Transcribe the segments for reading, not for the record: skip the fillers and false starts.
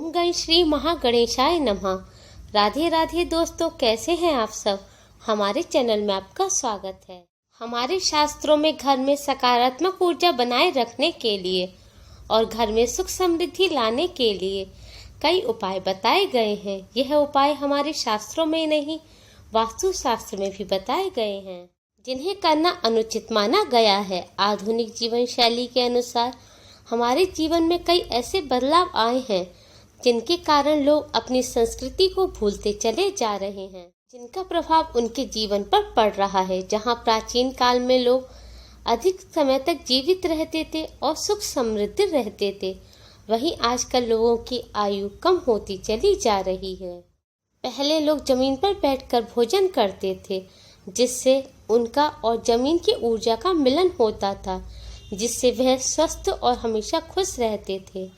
ओम गण श्री महागणेशाय नमः। राधे राधे दोस्तों, कैसे हैं आप सब। हमारे चैनल में आपका स्वागत है। हमारे शास्त्रों में घर में सकारात्मक ऊर्जा बनाए रखने के लिए और घर में सुख समृद्धि लाने के लिए कई उपाय बताए गए हैं। यह उपाय हमारे शास्त्रों में नहीं, वास्तु शास्त्र में भी बताए गए हैं, जिन्हें करना अनुचित माना गया है। आधुनिक जीवन शैली के अनुसार हमारे जीवन में कई ऐसे बदलाव आए हैं जिनके कारण लोग अपनी संस्कृति को भूलते चले जा रहे हैं, जिनका प्रभाव उनके जीवन पर पड़ रहा है। जहां प्राचीन काल में लोग अधिक समय तक जीवित रहते थे और सुख समृद्ध रहते थे, वहीं आजकल लोगों की आयु कम होती चली जा रही है। पहले लोग जमीन पर बैठकर भोजन करते थे, जिससे उनका और जमीन की ऊर्जा का मिलन होता था, जिससे वह स्वस्थ और हमेशा खुश रहते थे।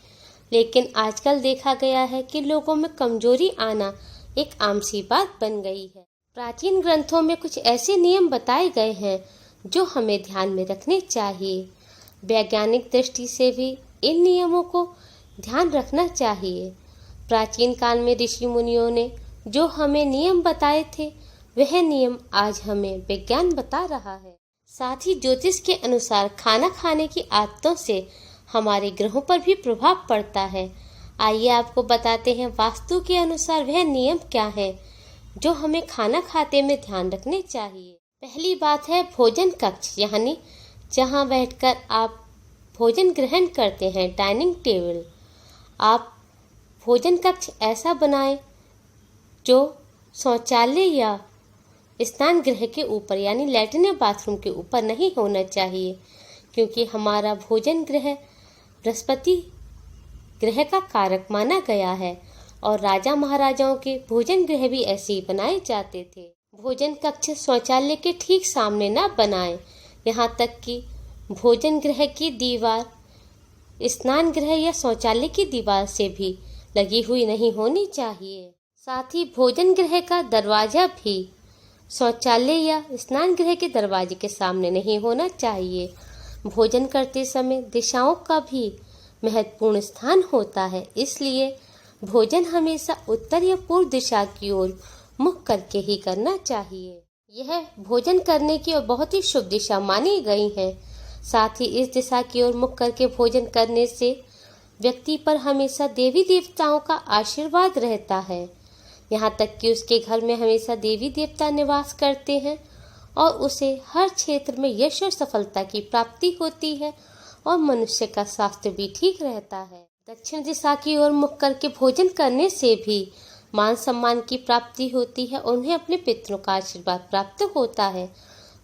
लेकिन आजकल देखा गया है कि लोगों में कमजोरी आना एक आम सी बात बन गई है। प्राचीन ग्रंथों में कुछ ऐसे नियम बताए गए हैं जो हमें ध्यान में रखने चाहिए। वैज्ञानिक दृष्टि से भी इन नियमों को ध्यान रखना चाहिए। प्राचीन काल में ऋषि मुनियों ने जो हमें नियम बताए थे, वह नियम आज हमें विज्ञान बता रहा है। साथ ही ज्योतिष के अनुसार खाना खाने की आदतों से हमारे ग्रहों पर भी प्रभाव पड़ता है। आइए आपको बताते हैं वास्तु के अनुसार वह नियम क्या है जो हमें खाना खाते में ध्यान रखने चाहिए। पहली बात है भोजन कक्ष, यानी जहां बैठकर आप भोजन ग्रहण करते हैं, डाइनिंग टेबल। आप भोजन कक्ष ऐसा बनाएं जो शौचालय या स्नान गृह के ऊपर, यानी लैट्रिन या बाथरूम के ऊपर नहीं होना चाहिए, क्योंकि हमारा भोजन गृह बृहस्पति ग्रह का कारक माना गया है और राजा महाराजाओं के भोजन गृह भी ऐसे ही बनाए जाते थे। भोजन कक्ष शौचालय के ठीक सामने न बनाएं, यहाँ तक कि भोजन गृह की दीवार स्नान गृह या शौचालय की दीवार से भी लगी हुई नहीं होनी चाहिए। साथ ही भोजन गृह का दरवाजा भी शौचालय या स्नान गृह के दरवाजे के सामने नहीं होना चाहिए। भोजन करते समय दिशाओं का भी महत्वपूर्ण स्थान होता है, इसलिए भोजन हमेशा उत्तर या पूर्व दिशा की ओर मुख करके ही करना चाहिए। यह भोजन करने की और बहुत ही शुभ दिशा मानी गई है। साथ ही इस दिशा की ओर मुख करके भोजन करने से व्यक्ति पर हमेशा देवी देवताओं का आशीर्वाद रहता है। यहाँ तक कि उसके घर में हमेशा देवी देवता निवास करते हैं और उसे हर क्षेत्र में यश और सफलता की प्राप्ति होती है और मनुष्य का स्वास्थ्य भी ठीक रहता है। दक्षिण दिशा की ओर मुख करके भोजन करने से भी मान सम्मान की प्राप्ति होती है, उन्हें अपने पितरों का आशीर्वाद प्राप्त होता है।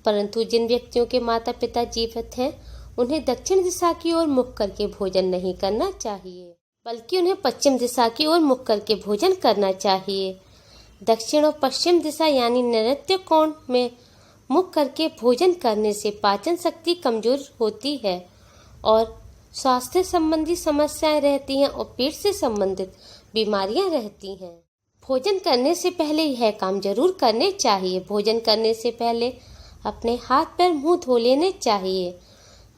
परंतु जिन व्यक्तियों के माता पिता जीवित हैं, उन्हें दक्षिण दिशा की ओर मुख करके भोजन नहीं करना चाहिए, बल्कि उन्हें पश्चिम दिशा की ओर मुख करके भोजन करना चाहिए। दक्षिण और पश्चिम दिशा यानी नैऋत्य कोण में मुख करके भोजन करने से पाचन शक्ति कमजोर होती है और स्वास्थ्य संबंधी समस्याएं रहती हैं और पेट से संबंधित बीमारियां रहती हैं। भोजन करने से पहले यह काम जरूर करने चाहिए। भोजन करने से पहले अपने हाथ पैर मुंह धो लेने चाहिए।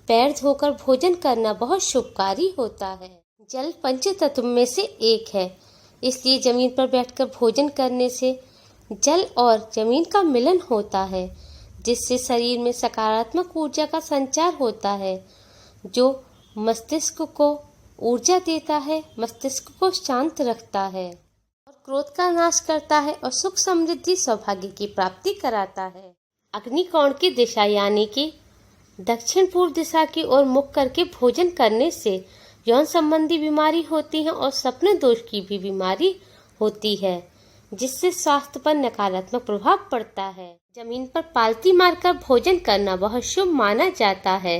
पैर धोकर भोजन करना बहुत शुभकारी होता है। जल पंच तत्व में से एक है, इसलिए जमीन पर बैठकर भोजन करने से जल और जमीन का मिलन होता है, जिससे शरीर में सकारात्मक ऊर्जा का संचार होता है, जो मस्तिष्क को ऊर्जा देता है, मस्तिष्क को शांत रखता है और क्रोध का नाश करता है और सुख समृद्धि सौभाग्य की प्राप्ति कराता है। अग्निकोण की दिशा यानी कि दक्षिण पूर्व दिशा की ओर मुख करके भोजन करने से यौन संबंधी बीमारी होती है और स्वप्न दोष की भी बीमारी होती है, जिससे स्वास्थ्य पर नकारात्मक प्रभाव पड़ता है। जमीन पर पालती मारकर भोजन करना बहुत शुभ माना जाता है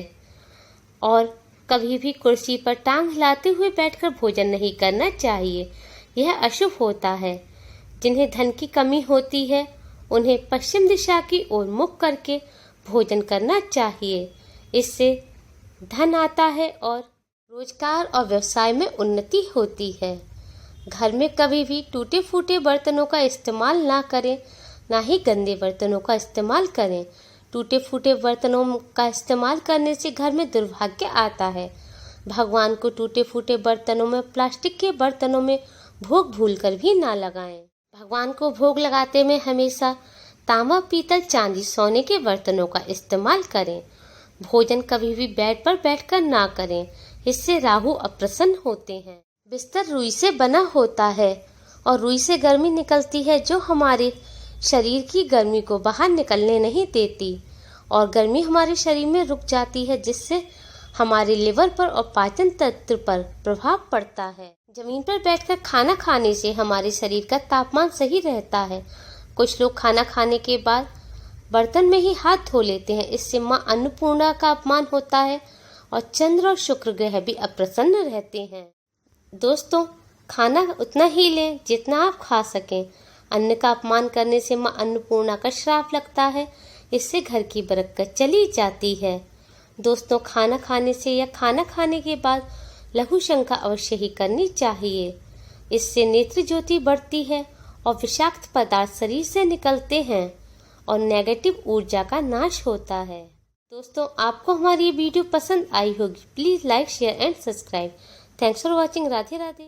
और कभी भी कुर्सी पर टांग हिलाते हुए बैठकर भोजन नहीं करना चाहिए, यह अशुभ होता है। जिन्हें धन की कमी होती है, उन्हें पश्चिम दिशा की ओर मुख करके भोजन करना चाहिए। इससे धन आता है और रोजगार और व्यवसाय में उन्नति होती है। घर में कभी भी टूटे फूटे बर्तनों का इस्तेमाल ना करें, ना ही गंदे बर्तनों का इस्तेमाल करें। टूटे फूटे बर्तनों का इस्तेमाल करने से घर में दुर्भाग्य आता है। भगवान को टूटे फूटे बर्तनों में, प्लास्टिक के बर्तनों में भोग भूलकर भी ना लगाएं। भगवान को भोग लगाते में हमेशा तांबा, पीतल, चांदी, सोने के बर्तनों का इस्तेमाल करें। भोजन कभी भी बेड पर बैठकर ना करें, इससे राहु अप्रसन्न होते हैं। बिस्तर रुई से बना होता है और रुई से गर्मी निकलती है जो हमारे शरीर की गर्मी को बाहर निकलने नहीं देती और गर्मी हमारे शरीर में रुक जाती है, जिससे हमारे लिवर पर और पाचन तंत्र पर प्रभाव पड़ता है। जमीन पर बैठकर खाना खाने से हमारे शरीर का तापमान सही रहता है। कुछ लोग खाना खाने के बाद बर्तन में ही हाथ धो लेते हैं, इससे मां अन्नपूर्णा का अपमान होता है और चंद्र और शुक्र ग्रह भी अप्रसन्न रहते हैं। दोस्तों, खाना उतना ही लें जितना आप खा सकें। अन्न का अपमान करने से मां अन्नपूर्णा का श्राप लगता है, इससे घर की बरकत चली जाती है। दोस्तों, खाना खाने से या खाना खाने के बाद लघु शंका अवश्य ही करनी चाहिए। इससे नेत्र ज्योति बढ़ती है और विषाक्त पदार्थ शरीर से निकलते हैं और नेगेटिव ऊर्जा का नाश होता है। दोस्तों, आपको हमारी ये वीडियो पसंद आई होगी। Please like, share and subscribe. Thanks for watching. Radhe Radhe.